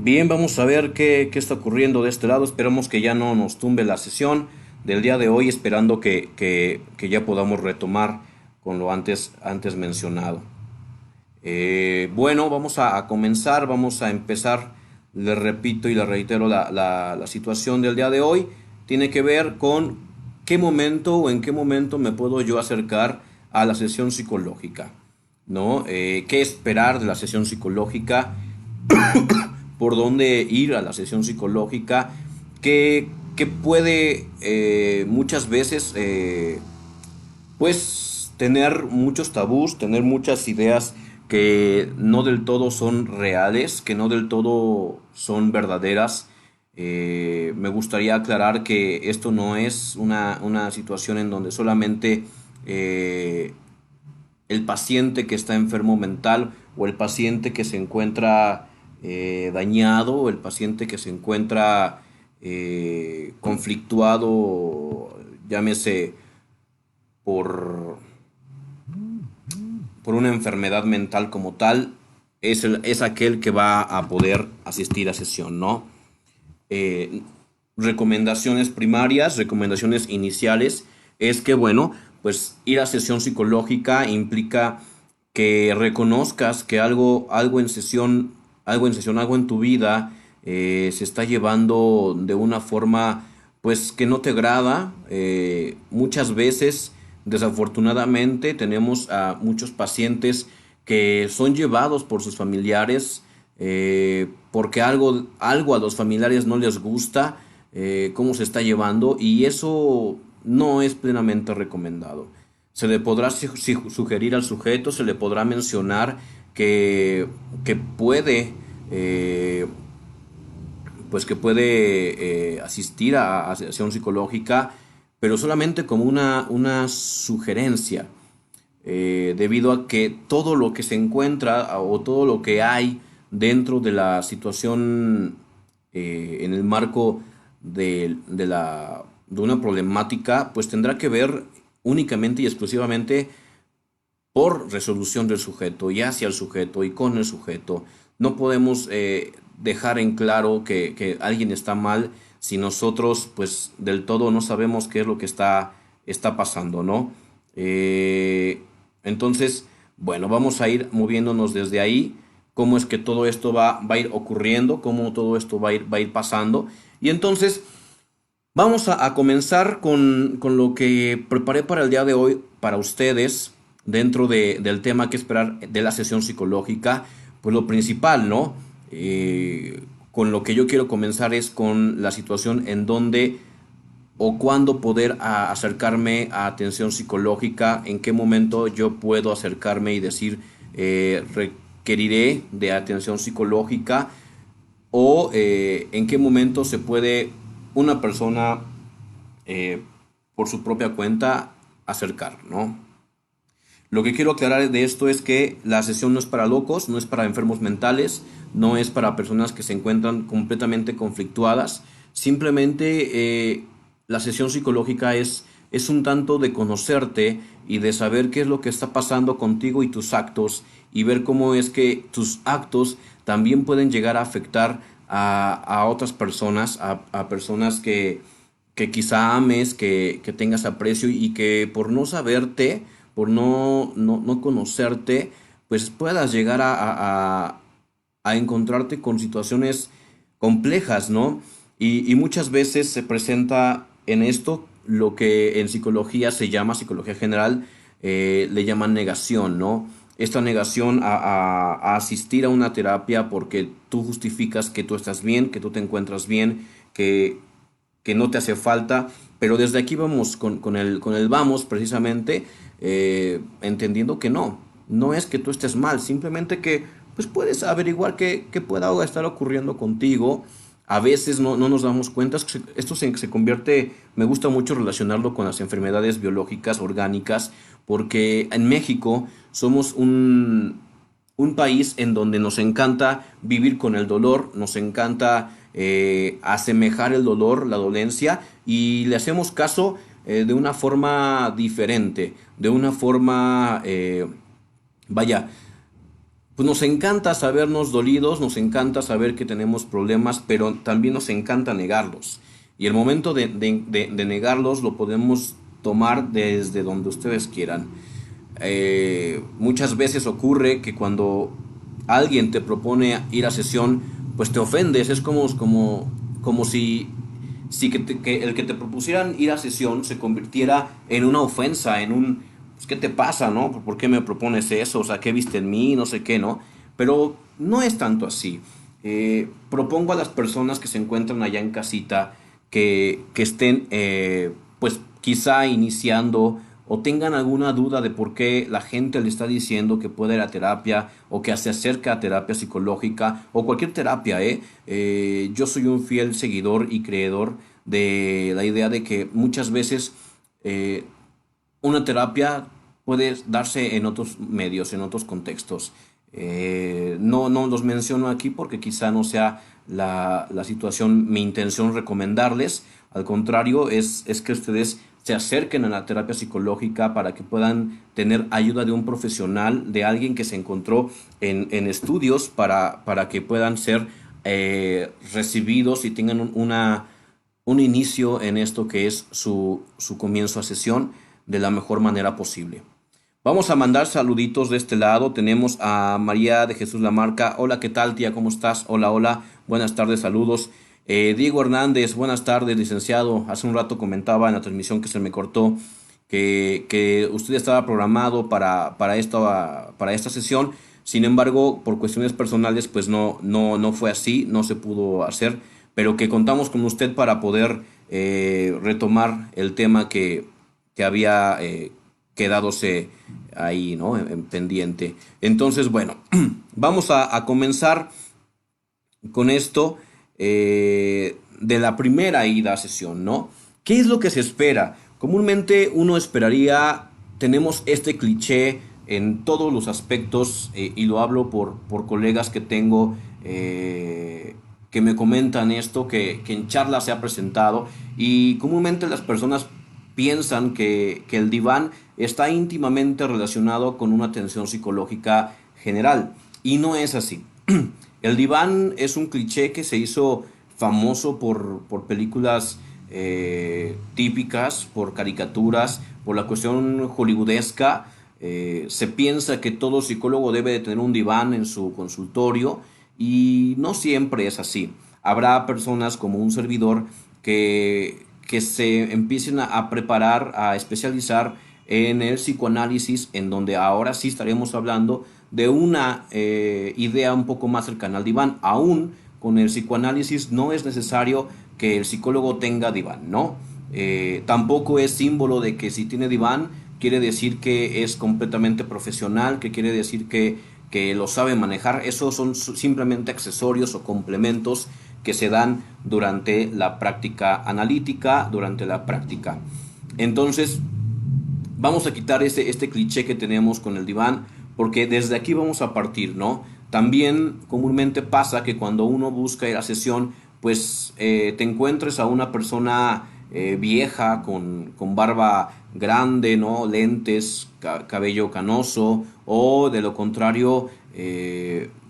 Bien, vamos a ver qué está ocurriendo de este lado. Esperamos que ya no nos tumbe la sesión del día de hoy, esperando que ya podamos retomar con lo antes mencionado. Bueno, vamos a comenzar, vamos a empezar. Le repito y le reitero la situación del día de hoy. Tiene que ver con qué momento o en qué momento me puedo yo acercar a la sesión psicológica, ¿no? ¿Qué esperar de la sesión psicológica? ¿Por dónde ir a la sesión psicológica? ¿Qué puede muchas veces pues tener muchos tabús, tener muchas ideas que no del todo son reales, que no del todo son verdaderas? Me gustaría aclarar que esto no es una situación en donde solamente eh, el paciente que está enfermo mental o el paciente que se encuentra dañado o el paciente que se encuentra conflictuado, llámese por por una enfermedad mental como tal, es aquel que va a poder asistir a sesión, ¿no? Eh, Recomendaciones primarias, recomendaciones iniciales, es que, bueno, pues ir a sesión psicológica implica que reconozcas que algo en tu vida se está llevando de una forma, pues, que no te agrada. Muchas veces, desafortunadamente, tenemos a muchos pacientes que son llevados por sus familiares porque algo a los familiares no les gusta, cómo se está llevando, y eso no es plenamente recomendado. Se le podrá sugerir al sujeto, se le podrá mencionar que, que puede, eh, que puede asistir a sesión psicológica, pero solamente como una sugerencia, debido a que todo lo que se encuentra o todo lo que hay dentro de la situación en el marco de una problemática, pues tendrá que ver únicamente y exclusivamente por resolución del sujeto y hacia el sujeto y con el sujeto. No podemos dejar en claro que alguien está mal si nosotros pues del todo no sabemos qué es lo que está pasando, ¿no? Entonces, bueno, vamos a ir moviéndonos desde ahí, cómo es que todo esto va a ir ocurriendo, cómo todo esto va a ir pasando. Y entonces, vamos a comenzar con lo que preparé para el día de hoy para ustedes, dentro del tema que esperar de la sesión psicológica. Pues lo principal, ¿no? Con lo que yo quiero comenzar es con la situación en donde o cuándo poder acercarme a atención psicológica, en qué momento yo puedo acercarme y decir, requeriré de atención psicológica, o en qué momento se puede una persona eh, por su propia cuenta acercar, ¿no? Lo que quiero aclarar de esto es que la sesión no es para locos, no es para enfermos mentales, no es para personas que se encuentran completamente conflictuadas. Simplemente la sesión psicológica es un tanto de conocerte y de saber qué es lo que está pasando contigo y tus actos, y ver cómo es que tus actos también pueden llegar a afectar a otras personas, a personas que quizá ames, que tengas aprecio, y que por no saberte, por no conocerte, pues puedas llegar a encontrarte con situaciones complejas, ¿no? Y muchas veces se presenta en esto lo que en psicología se llama, psicología general, le llaman negación, ¿no? Esta negación a asistir a una terapia porque tú justificas que tú estás bien, que tú te encuentras bien, que no te hace falta. Pero desde aquí vamos con el vamos, precisamente, entendiendo que no es que tú estés mal, simplemente que pues puedes averiguar qué pueda estar ocurriendo contigo. A veces no nos damos cuenta. Esto se convierte, me gusta mucho relacionarlo con las enfermedades biológicas, orgánicas, porque en México somos un país en donde nos encanta vivir con el dolor, nos encanta asemejar el dolor, la dolencia, y le hacemos caso de una forma diferente, de una forma, vaya, pues nos encanta sabernos dolidos, nos encanta saber que tenemos problemas, pero también nos encanta negarlos. Y el momento de negarlos lo podemos tomar desde donde ustedes quieran. Muchas veces ocurre que cuando alguien te propone ir a sesión, pues te ofendes. Es como si que el que te propusieran ir a sesión se convirtiera en una ofensa, en un, pues, ¿qué te pasa, no? ¿Por qué me propones eso? O sea, ¿qué viste en mí? No sé qué, ¿no? Pero no es tanto así. Propongo a las personas que se encuentran allá en casita que estén, pues quizá iniciando o tengan alguna duda de por qué la gente le está diciendo que puede ir a terapia o que se acerca a terapia psicológica o cualquier terapia, ¿eh? Yo soy un fiel seguidor y creedor de la idea de que muchas veces eh, una terapia puede darse en otros medios, en otros contextos. No los menciono aquí porque quizá no sea la situación, mi intención recomendarles. Al contrario, es que ustedes se acerquen a la terapia psicológica para que puedan tener ayuda de un profesional, de alguien que se encontró en estudios para que puedan ser recibidos y tengan un inicio en esto que es su comienzo a sesión de la mejor manera posible. Vamos a mandar saluditos de este lado. Tenemos a María de Jesús Lamarca. Hola, ¿qué tal, tía? ¿Cómo estás? Hola, hola. Buenas tardes, saludos. Diego Hernández, buenas tardes, licenciado. Hace un rato comentaba en la transmisión que se me cortó que usted estaba programado para esta sesión. Sin embargo, por cuestiones personales, pues no fue así, no se pudo hacer, pero que contamos con usted para poder retomar el tema que había quedadose ahí, ¿no? En pendiente. Entonces, bueno, vamos a comenzar con esto de la primera ida a sesión, ¿no? ¿Qué es lo que se espera? Comúnmente uno esperaría, tenemos este cliché en todos los aspectos, y lo hablo por colegas que tengo que me comentan esto, que en charlas se ha presentado, y comúnmente las personas piensan que el diván está íntimamente relacionado con una atención psicológica general, y no es así. El diván es un cliché que se hizo famoso por películas típicas, por caricaturas, por la cuestión hollywoodesca. Se piensa que todo psicólogo debe de tener un diván en su consultorio y no siempre es así. Habrá personas como un servidor que se empiecen a preparar, a especializar en el psicoanálisis, en donde ahora sí estaremos hablando de una idea un poco más cercana al diván. Aún con el psicoanálisis no es necesario que el psicólogo tenga diván, ¿no? Tampoco es símbolo de que si tiene diván quiere decir que es completamente profesional, que quiere decir que lo sabe manejar. Esos son simplemente accesorios o complementos que se dan durante la práctica analítica, durante la práctica. Entonces, vamos a quitar este cliché que tenemos con el diván, porque desde aquí vamos a partir, ¿no? También comúnmente pasa que cuando uno busca ir a sesión, pues te encuentres a una persona vieja con barba grande, ¿no? Lentes, cabello canoso, o de lo contrario,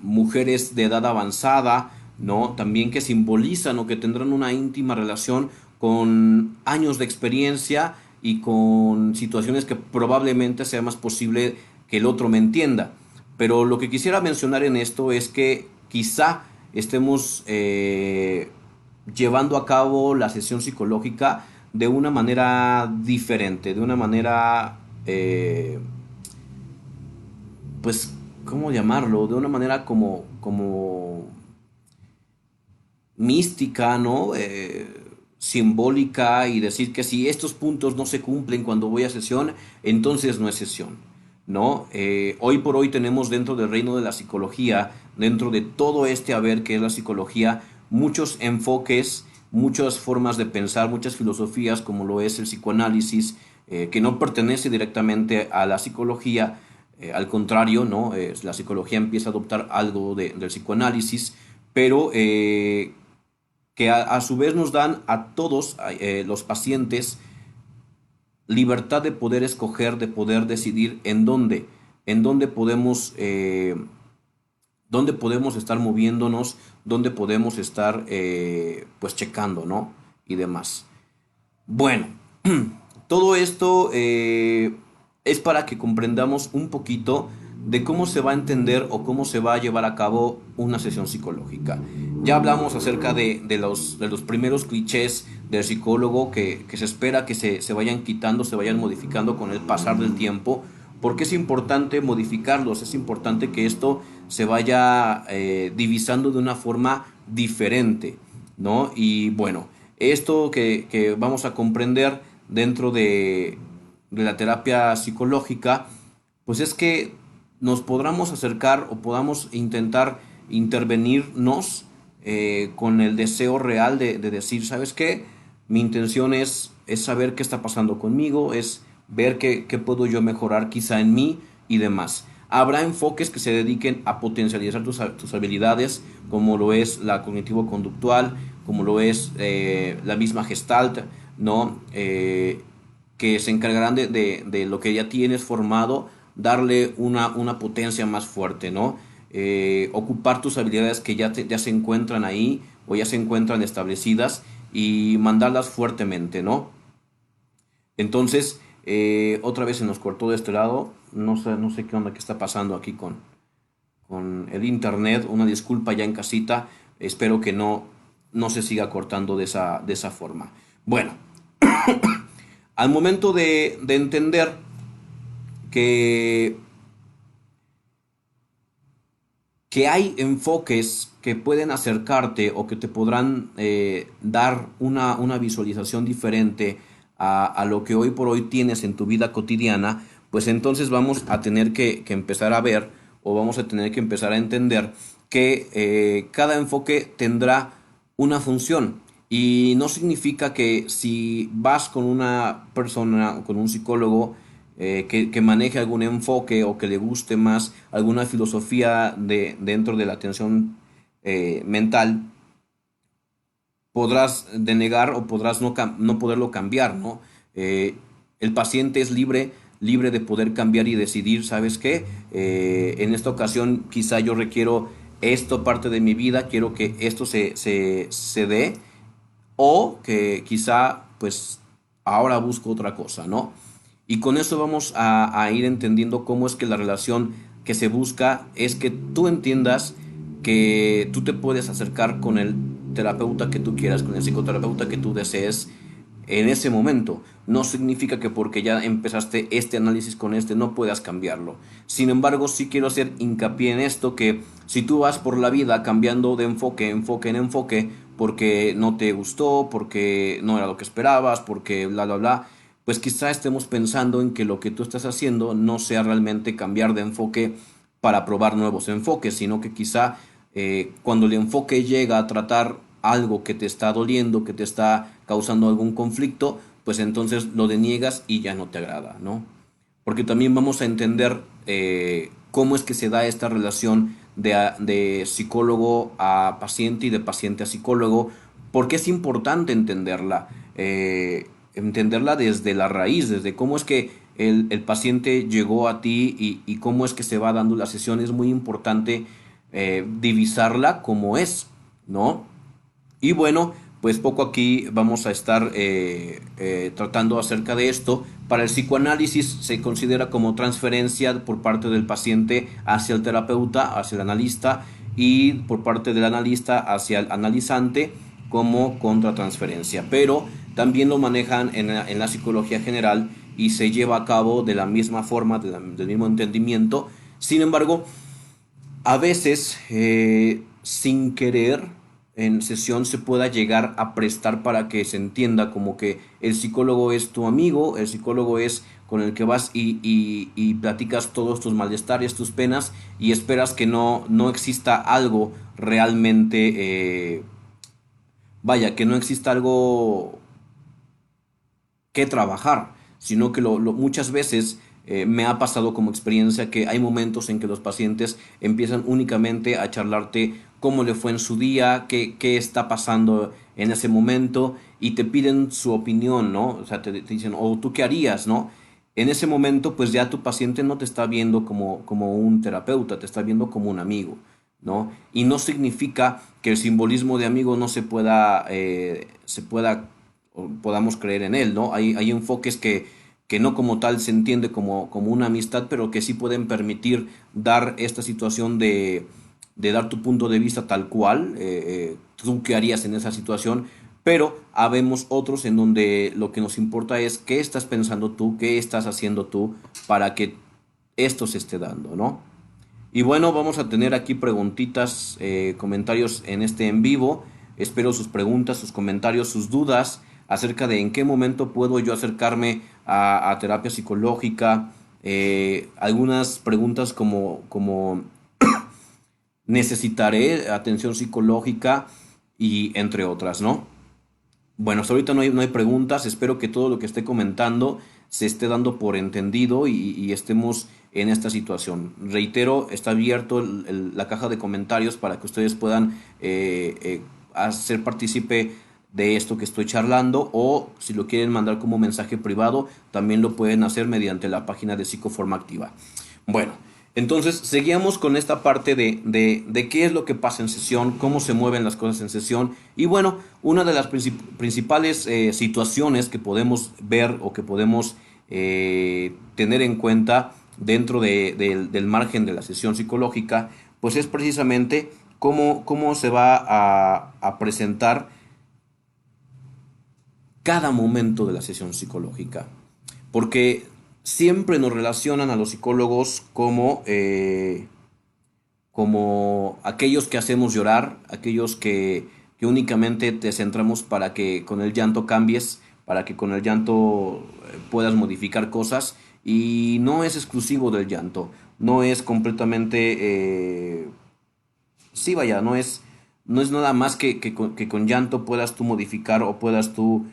mujeres de edad avanzada, ¿no? También que simbolizan o que tendrán una íntima relación con años de experiencia y con situaciones que probablemente sea más posible que el otro me entienda. Pero lo que quisiera mencionar en esto es que quizá estemos llevando a cabo la sesión psicológica de una manera diferente, de una manera, pues, ¿cómo llamarlo? De una manera como mística, ¿no? Simbólica, y decir que si estos puntos no se cumplen cuando voy a sesión, entonces no es sesión, ¿no? Hoy por hoy tenemos dentro del reino de la psicología, dentro de todo este haber que es la psicología, muchos enfoques, muchas formas de pensar, muchas filosofías, como lo es el psicoanálisis, que no pertenece directamente a la psicología, al contrario, ¿no? La psicología empieza a adoptar algo del psicoanálisis, pero que a su vez nos dan a todos los pacientes libertad de poder escoger, de poder decidir en dónde podemos dónde podemos estar moviéndonos, dónde podemos estar pues checando, ¿no? Y demás. Bueno, todo esto es para que comprendamos un poquito de cómo se va a entender o cómo se va a llevar a cabo una sesión psicológica. Ya hablamos acerca de los primeros clichés del psicólogo que se espera que se vayan quitando, se vayan modificando con el pasar del tiempo, porque es importante modificarlos, es importante que esto se vaya divisando de una forma diferente, ¿no? Y bueno, esto que vamos a comprender dentro de la terapia psicológica, pues es que nos podamos acercar o podamos intentar intervenirnos con el deseo real de decir, ¿sabes qué? Mi intención es saber qué está pasando conmigo, es ver qué puedo yo mejorar quizá en mí y demás. Habrá enfoques que se dediquen a potencializar tus habilidades, como lo es la cognitivo-conductual, como lo es la misma Gestalt, ¿no? Que se encargarán de lo que ya tienes formado, darle una potencia más fuerte, ¿no? Ocupar tus habilidades que ya se encuentran ahí o ya se encuentran establecidas y mandarlas fuertemente, ¿no? Entonces, otra vez se nos cortó de este lado, no sé qué onda que está pasando aquí con el internet, una disculpa ya en casita, espero que no se siga cortando de esa forma. Bueno, al momento de entender que, que hay enfoques que pueden acercarte o que te podrán dar una visualización diferente a lo que hoy por hoy tienes en tu vida cotidiana, pues entonces vamos a tener que empezar a ver o vamos a tener que empezar a entender que cada enfoque tendrá una función. Y no significa que si vas con una persona o con un psicólogo que maneje algún enfoque o que le guste más alguna filosofía dentro de la atención mental, podrás denegar o podrás no poderlo cambiar, ¿no? El paciente es libre de poder cambiar y decidir, ¿sabes qué? En esta ocasión quizá yo requiero esto parte de mi vida, quiero que esto se dé, o que quizá pues ahora busco otra cosa, ¿no? Y con eso vamos a ir entendiendo cómo es que la relación que se busca es que tú entiendas que tú te puedes acercar con el terapeuta que tú quieras, con el psicoterapeuta que tú desees en ese momento. No significa que porque ya empezaste este análisis con este no puedas cambiarlo. Sin embargo, sí quiero hacer hincapié en esto, que si tú vas por la vida cambiando de enfoque en enfoque, porque no te gustó, porque no era lo que esperabas, porque bla, bla, bla, pues quizá estemos pensando en que lo que tú estás haciendo no sea realmente cambiar de enfoque para probar nuevos enfoques, sino que quizá cuando el enfoque llega a tratar algo que te está doliendo, que te está causando algún conflicto, pues entonces lo deniegas y ya no te agrada, ¿no? Porque también vamos a entender cómo es que se da esta relación de psicólogo a paciente y de paciente a psicólogo, porque es importante entenderla desde la raíz, desde cómo es que el paciente llegó a ti y cómo es que se va dando la sesión. Es muy importante divisarla como es, ¿no? Y bueno, pues poco aquí vamos a estar tratando acerca de esto. Para el psicoanálisis se considera como transferencia por parte del paciente hacia el terapeuta, hacia el analista, y por parte del analista hacia el analizante como contratransferencia. Pero también lo manejan en la psicología general y se lleva a cabo de la misma forma, del mismo entendimiento. Sin embargo, a veces, sin querer, en sesión se pueda llegar a prestar para que se entienda como que el psicólogo es tu amigo, el psicólogo es con el que vas y platicas todos tus malestares, tus penas, y esperas que no exista algo realmente, vaya, que no exista algo que trabajar, sino que muchas veces me ha pasado como experiencia que hay momentos en que los pacientes empiezan únicamente a charlarte cómo le fue en su día, qué está pasando en ese momento, y te piden su opinión, ¿no? O sea, te dicen, o tú qué harías, ¿no? En ese momento, pues ya tu paciente no te está viendo como un terapeuta, te está viendo como un amigo, ¿no? Y no significa que el simbolismo de amigo no se pueda, o podamos creer en él, ¿no? Hay enfoques que no como tal se entiende como una amistad, pero que sí pueden permitir dar esta situación de dar tu punto de vista tal cual, tú qué harías en esa situación, pero habemos otros en donde lo que nos importa es qué estás pensando tú, qué estás haciendo tú para que esto se esté dando, ¿no? Y bueno, vamos a tener aquí preguntitas, comentarios en este en vivo. Espero sus preguntas, sus comentarios, sus dudas acerca de en qué momento puedo yo acercarme a terapia psicológica. Algunas preguntas como necesitaré atención psicológica y entre otras, ¿no? Bueno, hasta ahorita no hay preguntas. Espero que todo lo que esté comentando se esté dando por entendido y estemos en esta situación. Reitero, está abierto la caja de comentarios para que ustedes puedan hacer partícipe de esto que estoy charlando, o si lo quieren mandar como mensaje privado, también lo pueden hacer mediante la página de Psicoforma Activa. Bueno, entonces seguíamos con esta parte de qué es lo que pasa en sesión, cómo se mueven las cosas en sesión. Y bueno, una de las principales situaciones que podemos ver o que podemos tener en cuenta dentro del margen de la sesión psicológica, pues es precisamente cómo se va a presentar cada momento de la sesión psicológica. Porque siempre nos relacionan a los psicólogos como aquellos que hacemos llorar, aquellos que únicamente te centramos para que con el llanto cambies, para que con el llanto puedas modificar cosas. Y no es exclusivo del llanto, no es completamente... sí, vaya, no es nada más que con llanto puedas tú modificar o puedas tú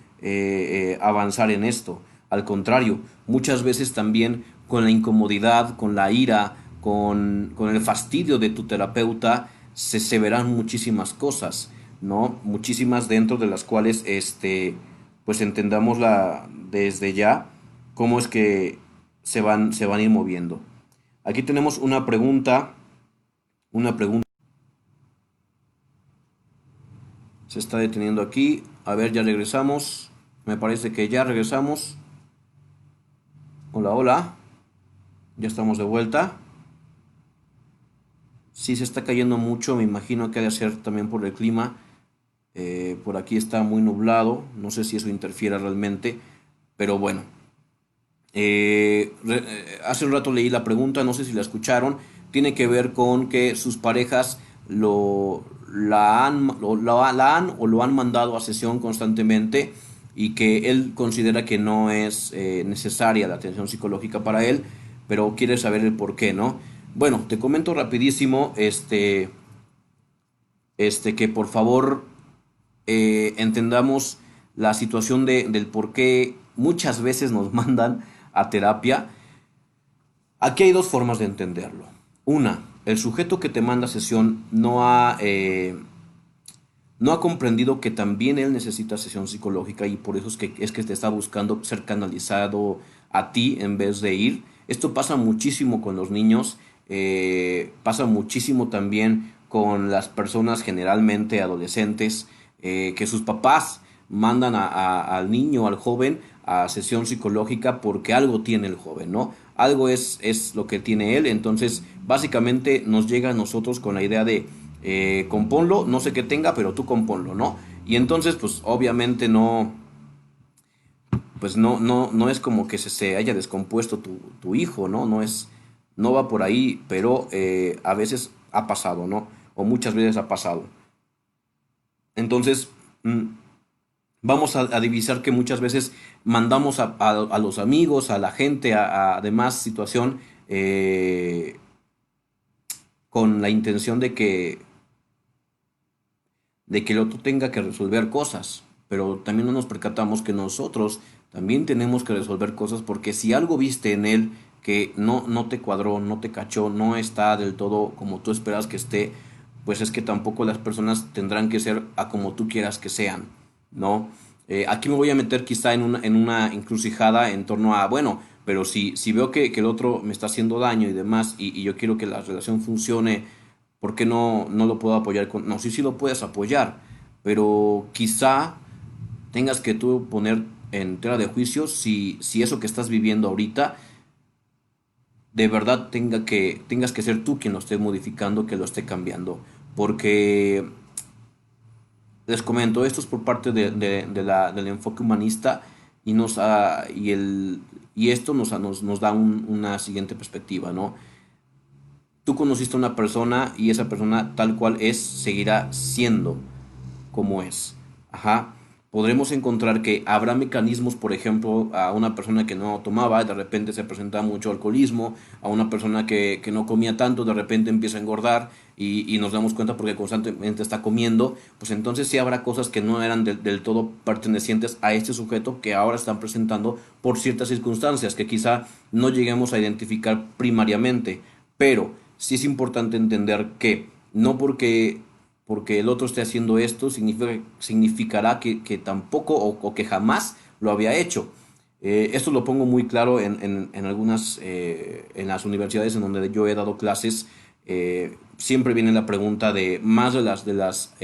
avanzar en esto. Al contrario, muchas veces también con la incomodidad, con la ira, con el fastidio de tu terapeuta, se verán muchísimas cosas, ¿no? Muchísimas dentro de las cuales, pues entendamos desde ya cómo es que se van a ir moviendo. Aquí tenemos una pregunta. Se está deteniendo aquí. A ver, ya regresamos. Me parece que ya regresamos. Hola, hola. Ya estamos de vuelta. Sí, se está cayendo mucho. Me imagino que ha de ser también por el clima. Por aquí está muy nublado. No sé si eso interfiere realmente. Pero bueno. Hace un rato leí la pregunta. No sé si la escucharon. Tiene que ver con que sus parejas la han o lo han mandado a sesión constantemente, y que él considera que no es necesaria la atención psicológica para él, pero quiere saber el por qué, ¿no? Bueno, te comento rapidísimo, que por favor entendamos la situación del por qué muchas veces nos mandan a terapia. Aquí hay dos formas de entenderlo. Una, el sujeto que te manda a sesión no ha comprendido que también él necesita sesión psicológica, y por eso es que te está buscando ser canalizado a ti en vez de ir. Esto pasa muchísimo con los niños, pasa muchísimo también con las personas generalmente adolescentes, que sus papás mandan al niño, al joven, a sesión psicológica porque algo tiene el joven, ¿no? Algo es lo que tiene él. Entonces básicamente nos llega a nosotros con la idea de componlo, no sé qué tenga, pero tú componlo, ¿no? Y entonces, pues obviamente no es como que se haya descompuesto tu hijo, ¿no? No va por ahí, pero a veces ha pasado, ¿no? O muchas veces ha pasado. Entonces, vamos a divisar que muchas veces mandamos a los amigos, a la gente, a demás situación, con la intención de que el otro tenga que resolver cosas, pero también no nos percatamos que nosotros también tenemos que resolver cosas, porque si algo viste en él que no te cuadró, no te cachó, no está del todo como tú esperas que esté, pues es que tampoco las personas tendrán que ser a como tú quieras que sean, ¿no? Aquí me voy a meter quizá en una encrucijada en torno a, bueno, pero si veo que el otro me está haciendo daño y demás, y yo quiero que la relación funcione ¿por qué no lo puedo apoyar con...? No, sí, sí lo puedes apoyar, pero quizá tengas que tú poner en tela de juicio si eso que estás viviendo ahorita de verdad tengas que ser tú quien lo esté modificando, que lo esté cambiando. Porque les comento, esto es por parte del enfoque humanista y, y esto nos da una siguiente perspectiva, ¿no? Tú conociste a una persona y esa persona tal cual es, seguirá siendo como es. Ajá. Podremos encontrar que habrá mecanismos, por ejemplo, a una persona que no tomaba, de repente se presenta mucho alcoholismo, a una persona que no comía tanto, de repente empieza a engordar y nos damos cuenta porque constantemente está comiendo, pues entonces sí habrá cosas que no eran del todo pertenecientes a este sujeto que ahora están presentando por ciertas circunstancias que quizá no lleguemos a identificar primariamente, pero sí es importante entender que no porque el otro esté haciendo esto, significará que tampoco o que jamás lo había hecho. Esto lo pongo muy claro en algunas, en las universidades en donde yo he dado clases. Siempre viene la pregunta de más de las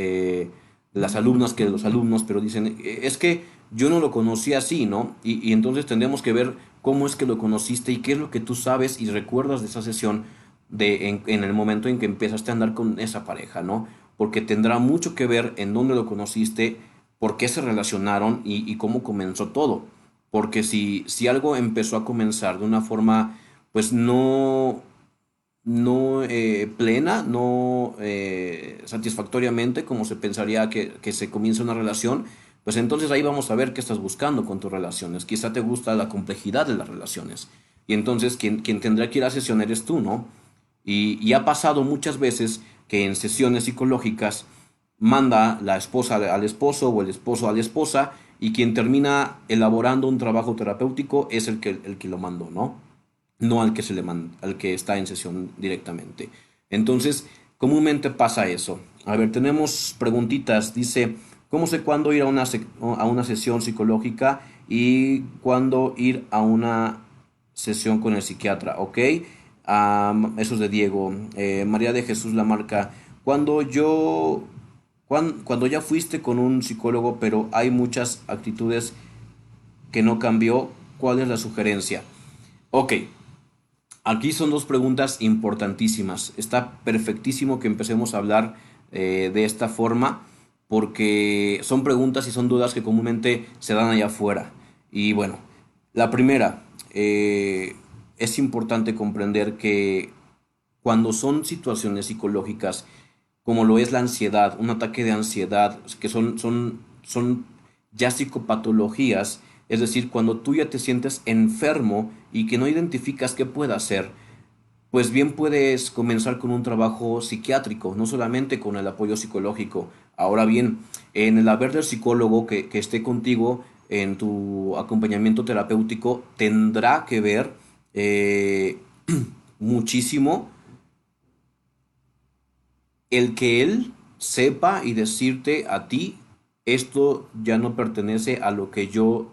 alumnas que de los alumnos, pero dicen, es que yo no lo conocí así, ¿no? Y entonces tendremos que ver cómo es que lo conociste y qué es lo que tú sabes y recuerdas de esa sesión en el momento en que empezaste a andar con esa pareja, ¿no? Porque tendrá mucho que ver en dónde lo conociste, por qué se relacionaron y cómo comenzó todo. Porque si algo empezó a comenzar de una forma, pues no plena, no satisfactoriamente, como se pensaría que se comienza una relación, pues entonces ahí vamos a ver qué estás buscando con tus relaciones. Quizá te gusta la complejidad de las relaciones. Y entonces quien tendrá que ir a sesión eres tú, ¿no? Y ha pasado muchas veces que en sesiones psicológicas manda la esposa al esposo o el esposo a la esposa y quien termina elaborando un trabajo terapéutico es el que lo mandó, ¿no? No al que al que está en sesión directamente. Entonces, comúnmente pasa eso. A ver, tenemos preguntitas. Dice, ¿cómo sé cuándo ir a a una sesión psicológica y cuándo ir a una sesión con el psiquiatra? ¿Ok? Eso es de Diego. María de Jesús Lamarca. Cuando cuando ya fuiste con un psicólogo, pero hay muchas actitudes que no cambió, ¿cuál es la sugerencia? Ok, aquí son dos preguntas importantísimas. Está perfectísimo que empecemos a hablar de esta forma porque son preguntas y son dudas que comúnmente se dan allá afuera. Y bueno, la primera, es importante comprender que cuando son situaciones psicológicas como lo es la ansiedad, un ataque de ansiedad, que son ya psicopatologías, es decir, cuando tú ya te sientes enfermo y que no identificas qué puede hacer, pues bien puedes comenzar con un trabajo psiquiátrico, no solamente con el apoyo psicológico. Ahora bien, en el haber del psicólogo que esté contigo en tu acompañamiento terapéutico, tendrá que ver muchísimo el que él sepa y decirte a ti, esto ya no pertenece a lo que yo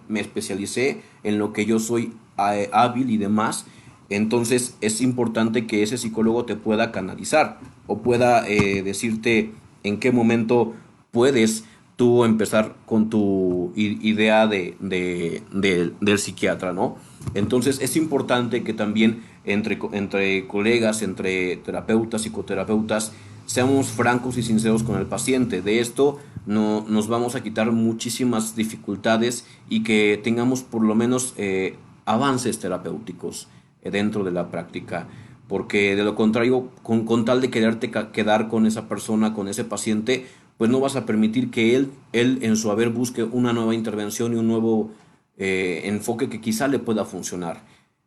me especialicé, en lo que yo soy hábil y demás. Entonces es importante que ese psicólogo te pueda canalizar o pueda decirte en qué momento puedes tú empezar con tu idea del psiquiatra, ¿no? Entonces es importante que también entre colegas, entre terapeutas, psicoterapeutas, seamos francos y sinceros con el paciente. De esto no, nos vamos a quitar muchísimas dificultades y que tengamos por lo menos avances terapéuticos dentro de la práctica. Porque de lo contrario, con tal de quererte quedar con esa persona, con ese paciente, pues no vas a permitir que él en su haber busque una nueva intervención y un nuevo enfoque que quizá le pueda funcionar.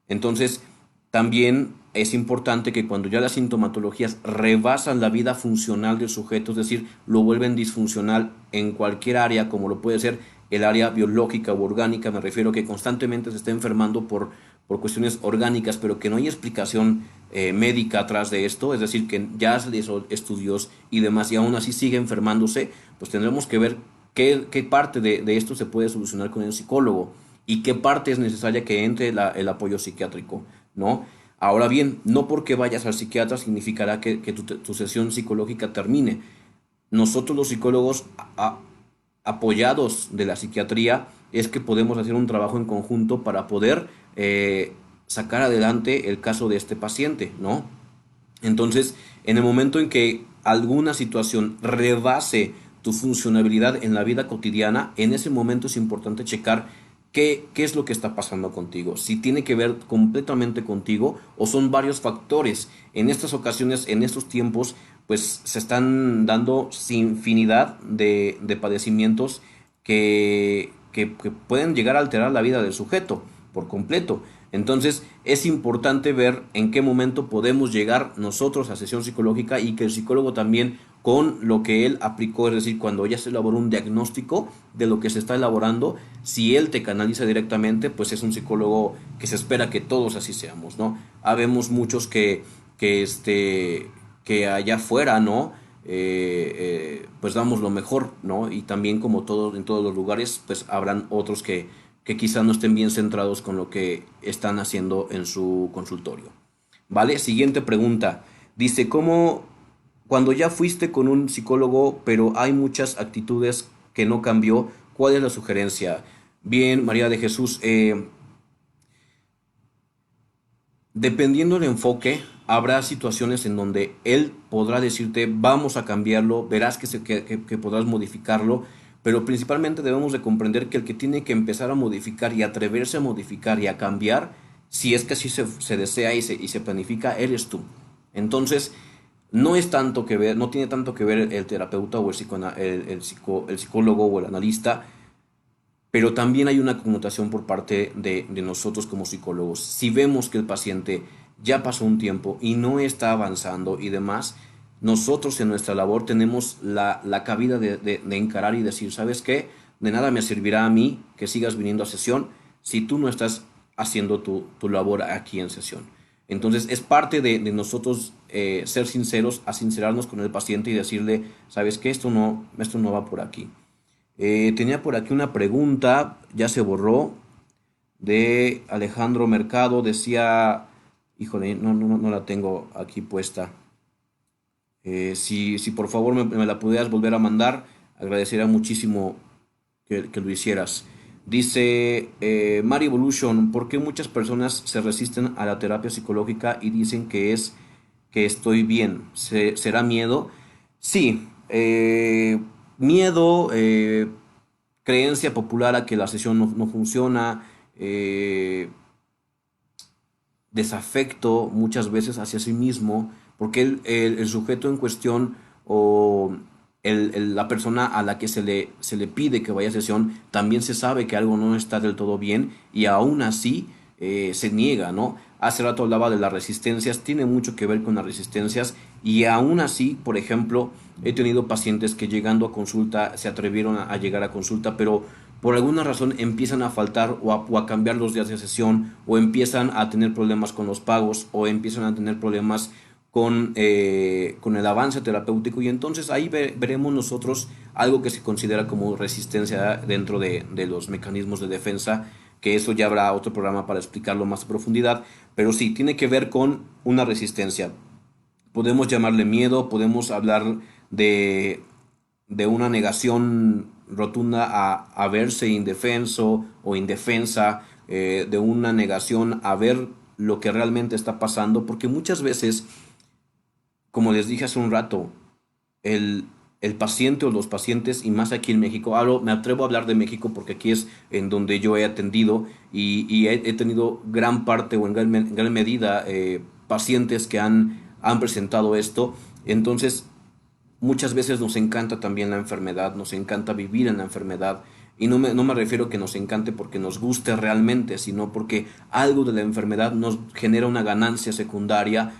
Entonces, también es importante que cuando ya las sintomatologías rebasan la vida funcional del sujeto, es decir, lo vuelven disfuncional en cualquier área, como lo puede ser el área biológica o orgánica, me refiero a que constantemente se está enfermando por cuestiones orgánicas, pero que no hay explicación médica atrás de esto, es decir, que ya se le hizo estudios y demás, y aún así sigue enfermándose, pues tendremos que ver qué parte de esto se puede solucionar con el psicólogo y qué parte es necesaria que entre el apoyo psiquiátrico, ¿no? Ahora bien, no porque vayas al psiquiatra significará que tu sesión psicológica termine. Nosotros los psicólogos apoyados de la psiquiatría es que podemos hacer un trabajo en conjunto para poder sacar adelante el caso de este paciente, ¿no? Entonces, en el momento en que alguna situación rebase tu funcionabilidad en la vida cotidiana, en ese momento es importante checar qué es lo que está pasando contigo. Si tiene que ver completamente contigo o son varios factores. En estas ocasiones, en estos tiempos, pues se están dando infinidad de padecimientos que pueden llegar a alterar la vida del sujeto por completo. Entonces es importante ver en qué momento podemos llegar nosotros a sesión psicológica y que el psicólogo también con lo que él aplicó, es decir, cuando ya se elaboró un diagnóstico de lo que se está elaborando, si él te canaliza directamente, pues es un psicólogo que se espera que todos así seamos, ¿no? Habemos muchos que allá afuera, ¿no? Pues damos lo mejor, ¿no? Y también como todo, en todos los lugares, pues habrán otros que quizás no estén bien centrados con lo que están haciendo en su consultorio. ¿Vale? Siguiente pregunta. Dice, ¿cómo cuando ya fuiste con un psicólogo, pero hay muchas actitudes que no cambió, cuál es la sugerencia? Bien, María de Jesús, dependiendo del enfoque, habrá situaciones en donde él podrá decirte, vamos a cambiarlo, verás que podrás modificarlo, pero principalmente debemos de comprender que el que tiene que empezar a modificar y atreverse a modificar y a cambiar, si es que así se desea y se planifica, eres tú. Entonces, no es tanto que ver, no tiene tanto que ver el terapeuta o el psicólogo o el analista, pero también hay una connotación por parte de nosotros como psicólogos. Si vemos que el paciente ya pasó un tiempo y no está avanzando y demás, nosotros en nuestra labor tenemos la cabida de encarar y decir, ¿sabes qué? De nada me servirá a mí que sigas viniendo a sesión si tú no estás haciendo tu labor aquí en sesión. Entonces es parte de nosotros ser sinceros, a sincerarnos con el paciente y decirle, ¿sabes qué? Esto no va por aquí. Tenía por aquí una pregunta, ya se borró, de Alejandro Mercado. Decía, híjole, no la tengo aquí puesta. Si por favor me la pudieras volver a mandar, agradecería muchísimo que lo hicieras. Dice Mari Evolution, ¿por qué muchas personas se resisten a la terapia psicológica y dicen que es que estoy bien? ¿Será miedo? Sí, miedo, creencia popular a que la sesión no funciona, desafecto muchas veces hacia sí mismo, porque el sujeto en cuestión o la persona a la que se le pide que vaya a sesión también se sabe que algo no está del todo bien y aún así se niega, ¿no? Hace rato hablaba de las resistencias, tiene mucho que ver con las resistencias y aún así, por ejemplo, he tenido pacientes que llegando a consulta se atrevieron a llegar a consulta, pero por alguna razón empiezan a faltar o a cambiar los días de sesión o empiezan a tener problemas con los pagos o empiezan a tener problemas con el avance terapéutico y entonces ahí veremos nosotros algo que se considera como resistencia dentro de los mecanismos de defensa, que eso ya habrá otro programa para explicarlo más a profundidad, pero sí, tiene que ver con una resistencia. Podemos llamarle miedo, podemos hablar de una negación rotunda a verse indefenso o indefensa, de una negación a ver lo que realmente está pasando, porque muchas veces, como les dije hace un rato, el, el paciente o los pacientes, y más aquí en México, me atrevo a hablar de México porque aquí es en donde yo he atendido y he tenido gran parte o en gran medida pacientes que han presentado esto. Entonces, muchas veces nos encanta también la enfermedad, nos encanta vivir en la enfermedad. Y no me refiero a que nos encante porque nos guste realmente, sino porque algo de la enfermedad nos genera una ganancia secundaria,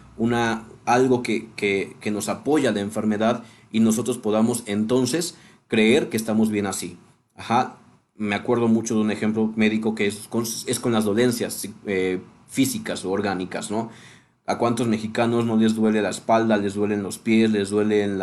algo que nos apoya la enfermedad y nosotros podamos entonces creer que estamos bien así. Ajá, me acuerdo mucho de un ejemplo médico que es con las dolencias físicas o orgánicas, ¿no? ¿A cuántos mexicanos no les duele la espalda, les duelen los pies, les duelen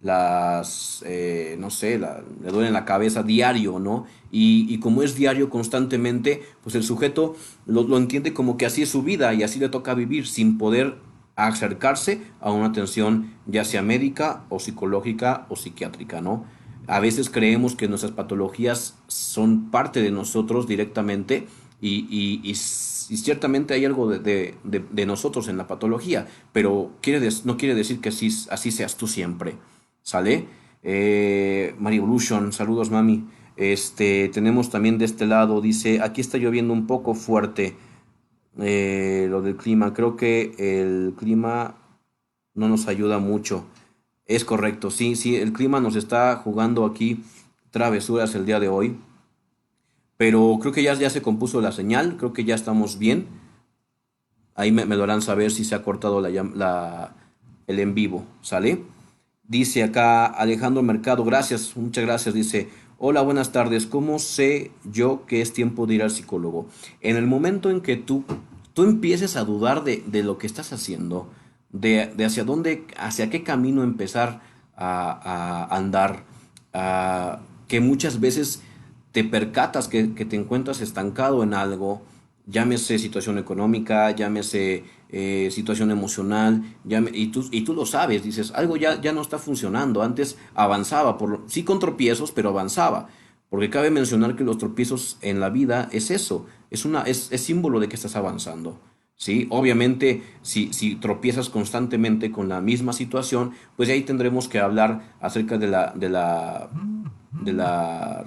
no sé, le duele la cabeza diario, ¿no? Y como es diario constantemente, pues el sujeto lo entiende como que así es su vida y así le toca vivir sin poder acercarse a una atención ya sea médica o psicológica o psiquiátrica, ¿no? A veces creemos que nuestras patologías son parte de nosotros directamente y ciertamente hay algo de nosotros en la patología, pero no quiere decir que así seas tú siempre. ¿Sale? Mari Evolution, saludos mami. Tenemos también de este lado, dice, aquí está lloviendo un poco fuerte lo del clima. Creo que el clima no nos ayuda mucho. Es correcto, sí, sí, el clima nos está jugando aquí travesuras el día de hoy, pero creo que ya se compuso la señal, creo que ya estamos bien. Ahí me lo harán saber si se ha cortado el en vivo, ¿sale? Dice acá Alejandro Mercado, gracias, muchas gracias. Dice, hola, buenas tardes. ¿Cómo sé yo que es tiempo de ir al psicólogo? En el momento en que tú empieces a dudar de lo que estás haciendo, de hacia qué camino empezar a andar, que muchas veces te percatas que te encuentras estancado en algo, llámese situación económica, llámese situación emocional, y tú lo sabes, dices, algo ya no está funcionando, antes avanzaba, sí con tropiezos, pero avanzaba, porque cabe mencionar que los tropiezos en la vida es eso, es símbolo de que estás avanzando. ¿Sí? Obviamente, si tropiezas constantemente con la misma situación, pues ahí tendremos que hablar acerca de la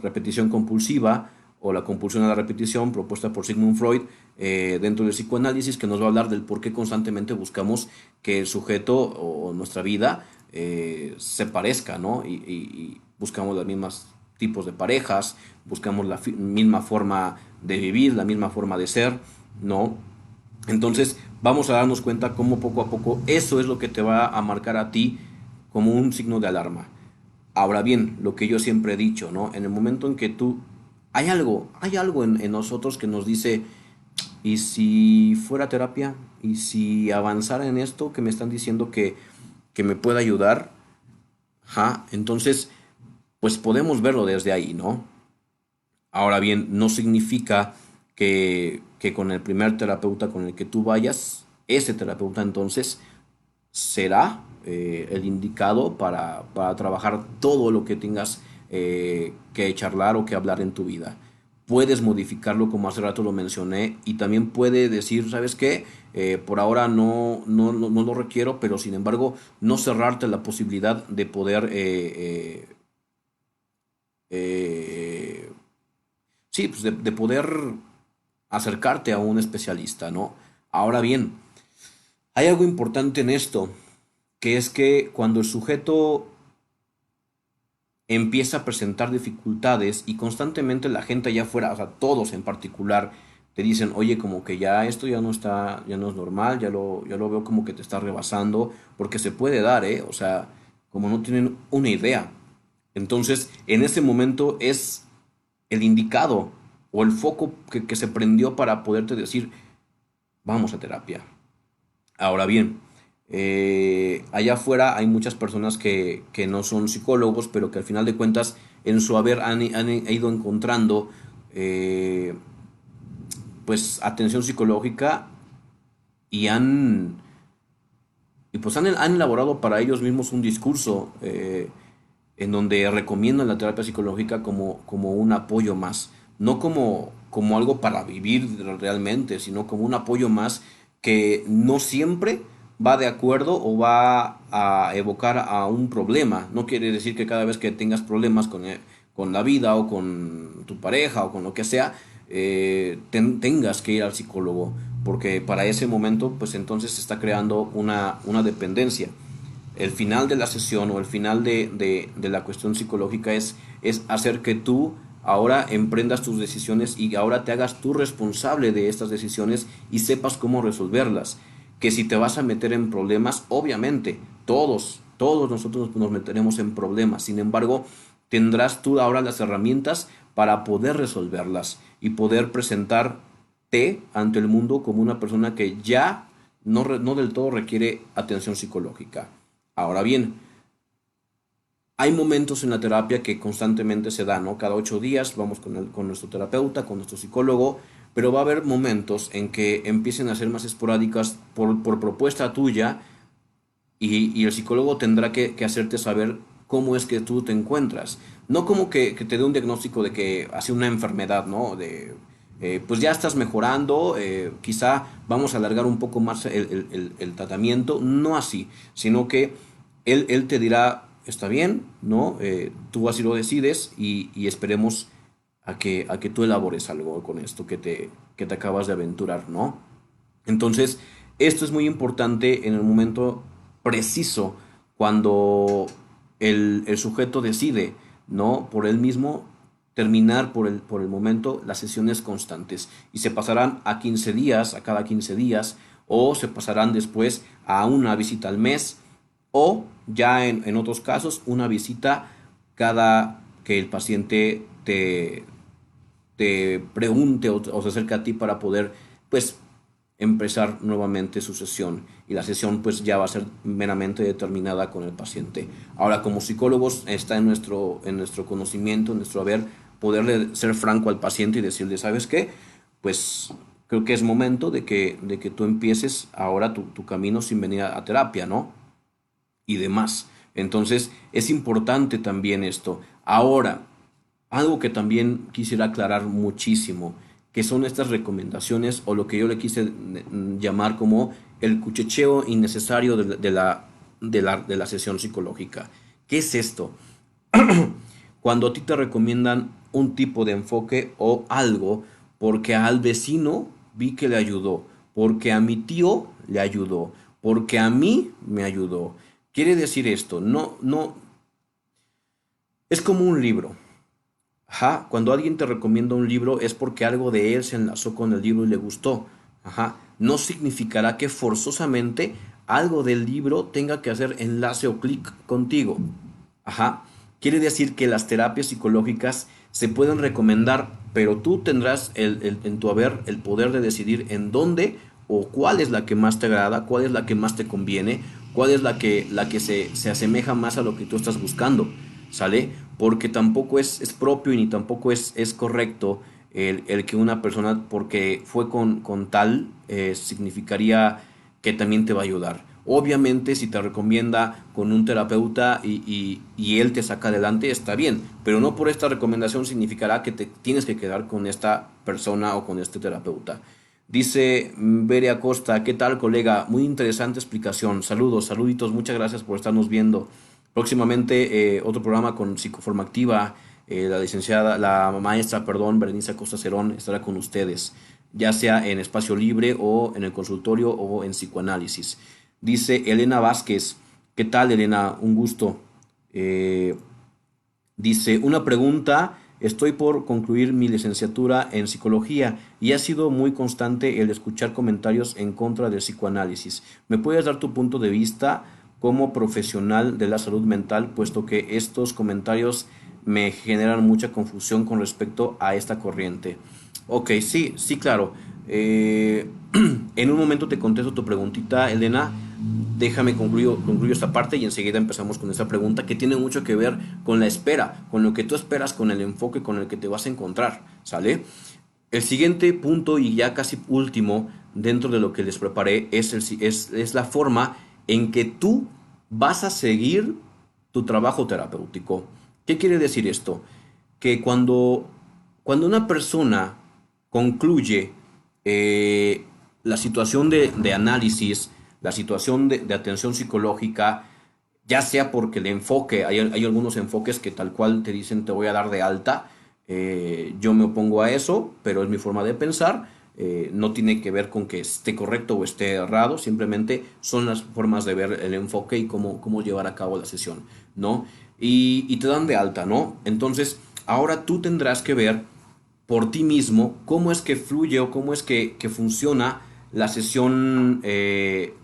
repetición compulsiva o la compulsión a la repetición propuesta por Sigmund Freud dentro del psicoanálisis, que nos va a hablar del por qué constantemente buscamos que el sujeto o nuestra vida se parezca, ¿no? Y buscamos los mismos tipos de parejas, buscamos la misma forma de vivir, la misma forma de ser, ¿no? Entonces vamos a darnos cuenta cómo poco a poco eso es lo que te va a marcar a ti como un signo de alarma. Ahora bien, lo que yo siempre he dicho, ¿no? En el momento en que hay algo en nosotros que nos dice, ¿y si fuera terapia? ¿Y si avanzara en esto que me están diciendo que me puede ayudar? Ajá, entonces, pues podemos verlo desde ahí, ¿no? Ahora bien, no significa que con el primer terapeuta con el que tú vayas, ese terapeuta entonces será el indicado para trabajar todo lo que tengas que charlar o que hablar en tu vida. Puedes modificarlo como hace rato lo mencioné y también puede decir, ¿sabes qué? Por ahora no lo requiero, pero sin embargo no cerrarte la posibilidad de poder, eh, sí, pues de poder acercarte a un especialista, ¿no? Ahora bien, hay algo importante en esto, que es que cuando el sujeto empieza a presentar dificultades y constantemente la gente allá afuera, o sea, todos en particular, te dicen, oye, como que ya esto ya no está, ya no es normal, ya lo veo como que te está rebasando, porque se puede dar, ¿eh? O sea, como no tienen una idea. Entonces, en ese momento es el indicado o el foco que se prendió para poderte decir, vamos a terapia. Ahora bien, allá afuera hay muchas personas que no son psicólogos, pero que al final de cuentas en su haber han ido encontrando eh, pues atención psicológica y han elaborado para ellos mismos un discurso en donde recomiendan la terapia psicológica como un apoyo más, no como algo para vivir realmente, sino como un apoyo más que no siempre va de acuerdo o va a evocar a un problema. No quiere decir que cada vez que tengas problemas con la vida o con tu pareja o con lo que sea, tengas que ir al psicólogo, porque para ese momento, pues entonces se está creando una dependencia. El final de la sesión o el final de la cuestión psicológica es hacer que tú ahora emprendas tus decisiones y ahora te hagas tú responsable de estas decisiones y sepas cómo resolverlas. Que si te vas a meter en problemas, obviamente, todos nosotros nos meteremos en problemas. Sin embargo, tendrás tú ahora las herramientas para poder resolverlas y poder presentarte ante el mundo como una persona que ya no del todo requiere atención psicológica. Ahora bien, Hay momentos en la terapia que constantemente se dan, ¿no? Cada 8 días vamos con nuestro terapeuta, con nuestro psicólogo, pero va a haber momentos en que empiecen a ser más esporádicas por propuesta tuya y el psicólogo tendrá que hacerte saber cómo es que tú te encuentras. No como que te dé un diagnóstico de que hace una enfermedad, ¿no? Pues ya estás mejorando, quizá vamos a alargar un poco más el tratamiento. No así, sino que él te dirá, está bien, ¿no? Tú así lo decides y esperemos a que tú elabores algo con esto que te acabas de aventurar, ¿no? Entonces, esto es muy importante en el momento preciso, cuando el sujeto decide, ¿no? Por él mismo terminar por el momento las sesiones constantes. Y se pasarán a 15 días, a cada 15 días, o se pasarán después a una visita al mes, o ya en otros casos, una visita cada que el paciente te pregunte o se acerque a ti para poder, pues, empezar nuevamente su sesión y la sesión pues ya va a ser meramente determinada con el paciente. Ahora, como psicólogos está en nuestro conocimiento, en nuestro haber, poderle ser franco al paciente y decirle, ¿sabes qué? Pues creo que es momento de que tú empieces ahora tu camino sin venir a terapia, ¿no? Y demás. Entonces, es importante también esto. Ahora, algo que también quisiera aclarar muchísimo, que son estas recomendaciones o lo que yo le quise llamar como el cuchicheo innecesario de la sesión psicológica. ¿Qué es esto? Cuando a ti te recomiendan un tipo de enfoque o algo porque al vecino vi que le ayudó, porque a mi tío le ayudó, porque a mí me ayudó. Quiere decir esto, no, no, es como un libro. Ajá, cuando alguien te recomienda un libro es porque algo de él se enlazó con el libro y le gustó. Ajá, no significará que forzosamente algo del libro tenga que hacer enlace o clic contigo. Ajá, quiere decir que las terapias psicológicas se pueden recomendar, pero tú tendrás en tu haber el poder de decidir en dónde o cuál es la que más te agrada, cuál es la que más te conviene, cuál es la que se asemeja más a lo que tú estás buscando, ¿sale? Porque tampoco es propio y ni tampoco es correcto el que una persona, porque fue con tal, significaría que también te va a ayudar. Obviamente, si te recomienda con un terapeuta y él te saca adelante, está bien, pero no por esta recomendación significará que te tienes que quedar con esta persona o con este terapeuta. Dice Bere Acosta, ¿qué tal, colega? Muy interesante explicación. Saludos, saluditos, muchas gracias por estarnos viendo. Próximamente otro programa con Psicoforma Activa. La maestra, perdón, Berenice Acosta Cerón estará con ustedes, ya sea en espacio libre o en el consultorio o en psicoanálisis. Dice Elena Vázquez, ¿qué tal, Elena? Un gusto. Eh, Dice, una pregunta, estoy por concluir mi licenciatura en psicología y ha sido muy constante el escuchar comentarios en contra del psicoanálisis. ¿Me puedes dar tu punto de vista como profesional de la salud mental, puesto que estos comentarios me generan mucha confusión con respecto a esta corriente? Ok, sí, sí, claro. En un momento te contesto tu preguntita, Elena. Déjame concluyo esta parte y enseguida empezamos con esta pregunta que tiene mucho que ver con la espera, con lo que tú esperas, con el enfoque con el que te vas a encontrar, ¿sale? El siguiente punto y ya casi último dentro de lo que les preparé es la forma en que tú vas a seguir tu trabajo terapéutico. ¿Qué quiere decir esto? Que cuando una persona concluye la situación de análisis, la situación de atención psicológica, ya sea porque el enfoque, hay algunos enfoques que tal cual te dicen te voy a dar de alta, yo me opongo a eso, pero es mi forma de pensar, no tiene que ver con que esté correcto o esté errado, simplemente son las formas de ver el enfoque y cómo llevar a cabo la sesión, ¿no? Y te dan de alta, ¿no? Entonces, ahora tú tendrás que ver por ti mismo cómo es que fluye o cómo es que funciona la sesión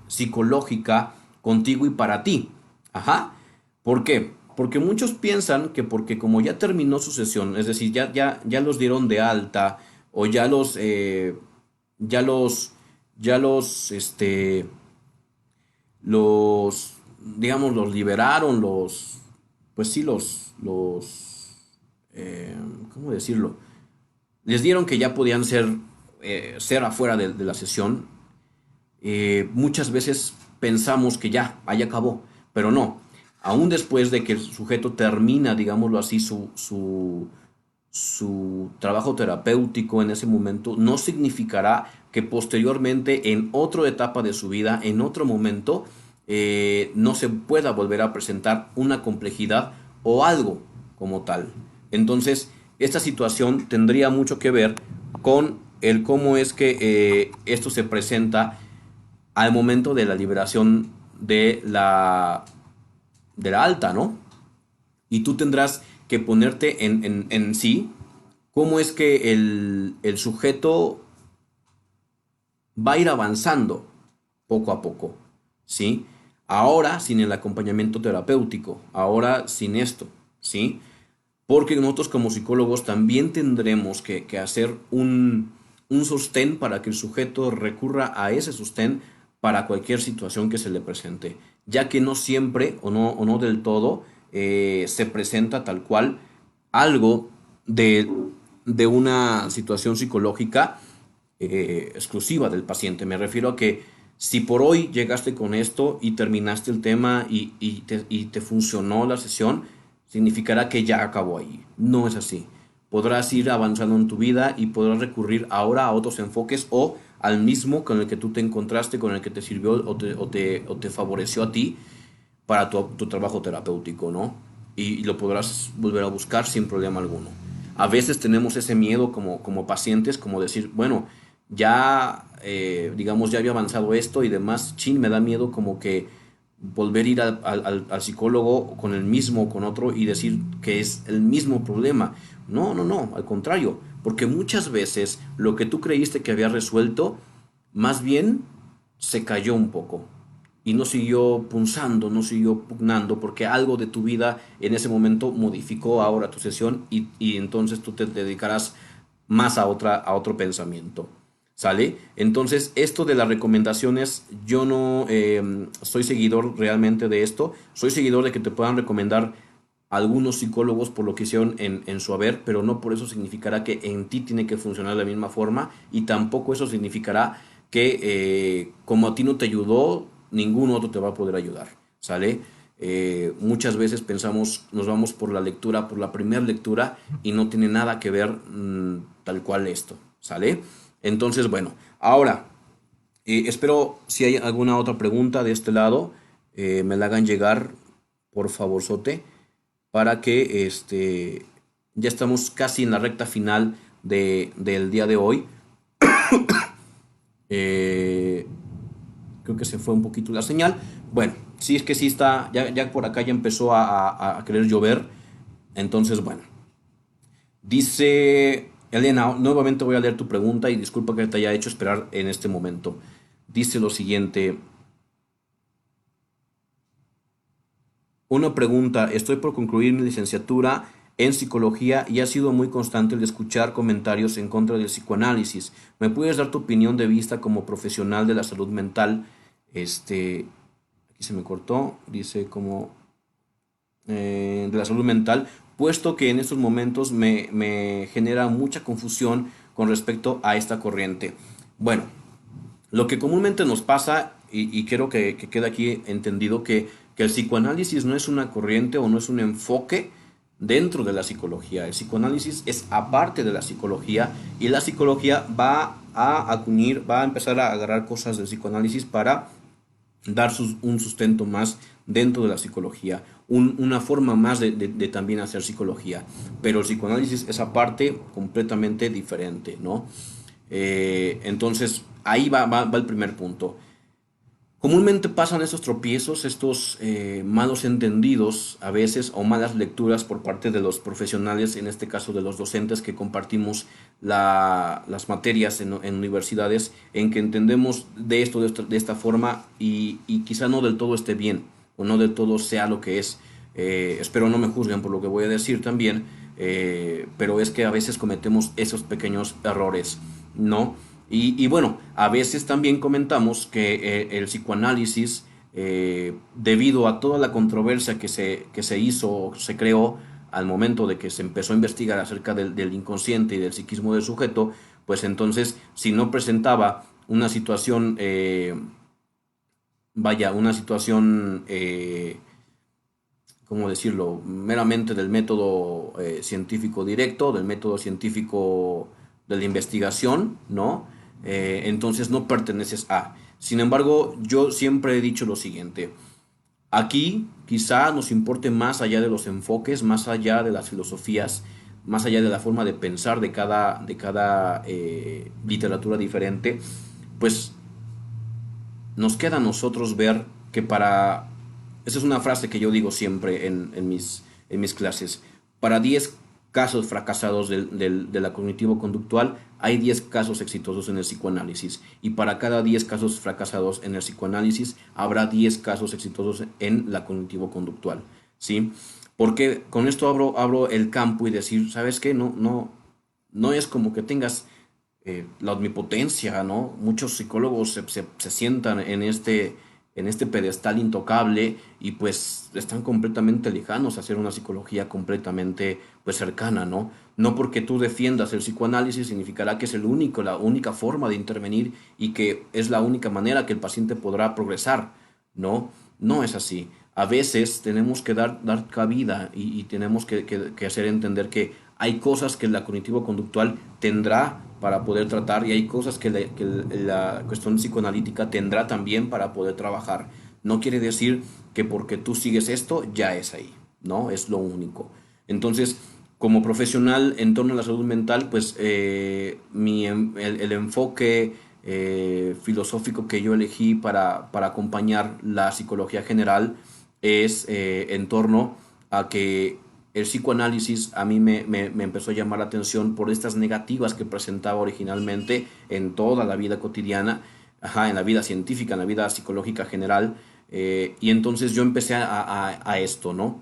psicológica contigo y para ti. Ajá. ¿Por qué? Porque muchos piensan que porque como ya terminó su sesión, es decir, ya los dieron de alta o ya los, ya los, digamos, los liberaron, pues sí, ¿cómo decirlo? Les dieron que ya podían ser afuera de la sesión. Muchas veces pensamos que ya, ahí acabó, pero no. Aún después de que el sujeto termina, digámoslo así, su trabajo terapéutico en ese momento, no significará que posteriormente, en otra etapa de su vida, en otro momento, no se pueda volver a presentar una complejidad o algo como tal. Entonces, esta situación tendría mucho que ver con el cómo es que esto se presenta al momento de la liberación de la alta, ¿no? Y tú tendrás que ponerte en sí cómo es que el sujeto va a ir avanzando poco a poco, ¿sí? Ahora sin el acompañamiento terapéutico, ahora sin esto, ¿sí? Porque nosotros como psicólogos también tendremos que hacer un sostén para que el sujeto recurra a ese sostén para cualquier situación que se le presente, ya que no siempre o no del todo se presenta tal cual algo de una situación psicológica exclusiva del paciente. Me refiero a que si por hoy llegaste con esto y terminaste el tema y te funcionó la sesión, significará que ya acabó ahí. No es así. Podrás ir avanzando en tu vida y podrás recurrir ahora a otros enfoques o al mismo con el que tú te encontraste, con el que te sirvió o te favoreció a ti para tu trabajo terapéutico, ¿no? Y lo podrás volver a buscar sin problema alguno. A veces tenemos ese miedo como pacientes, como decir, bueno, ya, digamos, ya había avanzado esto y demás, chin, me da miedo como que volver a ir al psicólogo con el mismo o con otro y decir que es el mismo problema. No, no, no, al contrario, porque muchas veces lo que tú creíste que había resuelto, más bien se cayó un poco y no siguió punzando, no siguió pugnando, porque algo de tu vida en ese momento modificó ahora tu sesión y entonces tú te dedicarás más a otro pensamiento. ¿Sale? Entonces, esto de las recomendaciones, yo no soy seguidor realmente de esto. Soy seguidor de que te puedan recomendar algunos psicólogos por lo que hicieron en su haber, pero no por eso significará que en ti tiene que funcionar de la misma forma y tampoco eso significará que como a ti no te ayudó, ningún otro te va a poder ayudar. ¿Sale? Muchas veces pensamos, nos vamos por la lectura, por la primera lectura y no tiene nada que ver tal cual esto. ¿Sale? Entonces, bueno, ahora, espero si hay alguna otra pregunta de este lado, me la hagan llegar, por favor, Sote, para que ya estamos casi en la recta final del día de hoy. Eh, Creo que se fue un poquito la señal. Bueno, sí es que sí está, ya por acá ya empezó a querer llover. Entonces, bueno, dice Elena, nuevamente voy a leer tu pregunta y disculpa que te haya hecho esperar en este momento. Dice lo siguiente, una pregunta, estoy por concluir mi licenciatura en psicología y ha sido muy constante el escuchar comentarios en contra del psicoanálisis. ¿Me puedes dar tu opinión de vista como profesional de la salud mental? Aquí se me cortó, dice como de la salud mental, puesto que en estos momentos me genera mucha confusión con respecto a esta corriente. Bueno, lo que comúnmente nos pasa, y quiero que quede aquí entendido, que el psicoanálisis no es una corriente o no es un enfoque dentro de la psicología. El psicoanálisis es aparte de la psicología y la psicología va a acuñir, va a empezar a agarrar cosas del psicoanálisis para dar un sustento más dentro de la psicología, una forma más de también hacer psicología. Pero el psicoanálisis es aparte completamente diferente, ¿no? Entonces, ahí va el primer punto. Comúnmente pasan estos tropiezos, estos malos entendidos a veces o malas lecturas por parte de los profesionales, en este caso de los docentes que compartimos las materias en universidades, en que entendemos de esto de esta forma y quizá no del todo esté bien o no del todo sea lo que es. Espero no me juzguen por lo que voy a decir también, pero es que a veces cometemos esos pequeños errores, ¿no? Y bueno, a veces también comentamos que el psicoanálisis debido a toda la controversia que se hizo, se creó al momento de que se empezó a investigar acerca del inconsciente y del psiquismo del sujeto, pues entonces si no presentaba una situación, una situación, ¿cómo decirlo?, meramente del método científico directo, del método científico de la investigación, ¿no? Entonces no perteneces a. Sin embargo, yo siempre he dicho lo siguiente. Aquí quizá nos importe más allá de los enfoques, más allá de las filosofías, más allá de la forma de pensar de cada literatura diferente, pues nos queda a nosotros ver que para... Esa es una frase que yo digo siempre en mis clases. Para 10 casos fracasados de la cognitivo-conductual, hay 10 casos exitosos en el psicoanálisis. Y para cada 10 casos fracasados en el psicoanálisis, habrá 10 casos exitosos en la cognitivo-conductual. ¿Sí? Porque con esto abro el campo y decir, ¿sabes qué? No es como que tengas la omnipotencia, ¿no? Muchos psicólogos se sientan en este pedestal intocable y pues están completamente lejanos a hacer una psicología completamente pues cercana, ¿no? No porque tú defiendas el psicoanálisis significará que es la única forma de intervenir y que es la única manera que el paciente podrá progresar, ¿no? No es así. A veces tenemos que dar cabida y tenemos que hacer entender que hay cosas que la cognitivo-conductual tendrá para poder tratar y hay cosas que la cuestión psicoanalítica tendrá también para poder trabajar. No quiere decir que porque tú sigues esto ya es ahí, ¿no? Es lo único. Entonces, como profesional en torno a la salud mental, pues el enfoque filosófico que yo elegí para acompañar la psicología general es en torno a que el psicoanálisis a mí me empezó a llamar la atención por estas negativas que presentaba originalmente en toda la vida cotidiana, ajá, en la vida científica, en la vida psicológica general, y entonces yo empecé a esto, ¿no?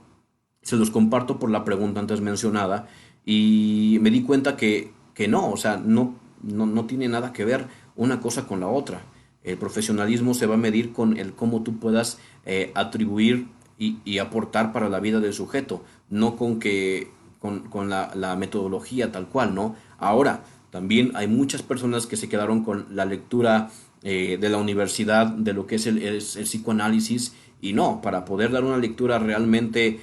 Se los comparto por la pregunta antes mencionada y me di cuenta que no, o sea, no tiene nada que ver una cosa con la otra. El profesionalismo se va a medir con el cómo tú puedas atribuir y aportar para la vida del sujeto, no con la metodología tal cual, ¿no? Ahora, también hay muchas personas que se quedaron con la lectura de la universidad de lo que es el psicoanálisis y no, para poder dar una lectura realmente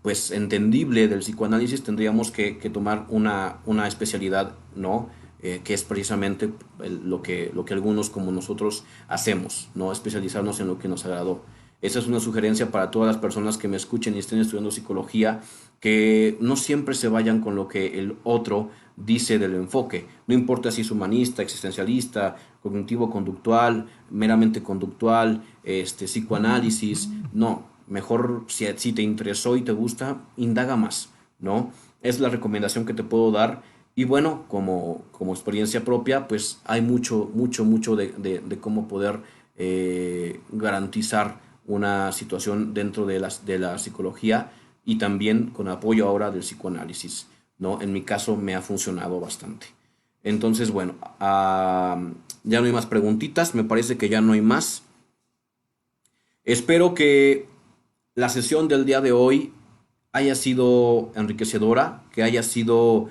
pues entendible del psicoanálisis tendríamos que tomar una especialidad, ¿no? Que es precisamente lo que algunos como nosotros hacemos, ¿no? Especializarnos en lo que nos agradó. Esa es una sugerencia para todas las personas que me escuchen y estén estudiando psicología, que no siempre se vayan con lo que el otro dice del enfoque. No importa si es humanista, existencialista, cognitivo-conductual, meramente conductual, psicoanálisis, no. Mejor si te interesó y te gusta, indaga más, ¿no? Es la recomendación que te puedo dar. Y bueno, como experiencia propia, pues hay mucho de cómo poder garantizar una situación dentro de la psicología y también con apoyo ahora del psicoanálisis, ¿no? En mi caso me ha funcionado bastante. Entonces, bueno, ya no hay más preguntitas, me parece que ya no hay más. Espero que la sesión del día de hoy haya sido enriquecedora, que haya sido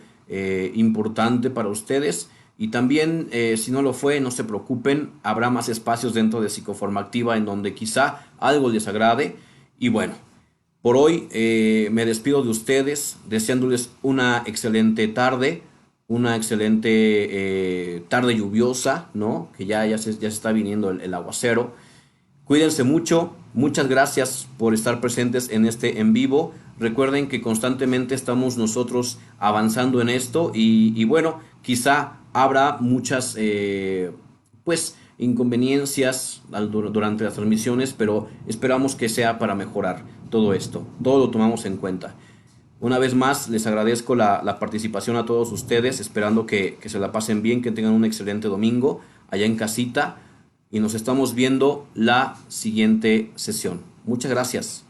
importante para ustedes. Y también, si no lo fue, no se preocupen, habrá más espacios dentro de Psicoforma Activa en donde quizá algo les agrade. Y bueno, por hoy me despido de ustedes, deseándoles una excelente tarde, una excelente tarde lluviosa, ¿no? Que ya se está viniendo el aguacero. Cuídense mucho, muchas gracias por estar presentes en este en vivo. Recuerden que constantemente estamos nosotros avanzando en esto y bueno, quizá habrá muchas pues inconveniencias durante las transmisiones, pero esperamos que sea para mejorar todo esto. Todo lo tomamos en cuenta. Una vez más, les agradezco la participación a todos ustedes, esperando que se la pasen bien, que tengan un excelente domingo allá en casita y nos estamos viendo la siguiente sesión. Muchas gracias.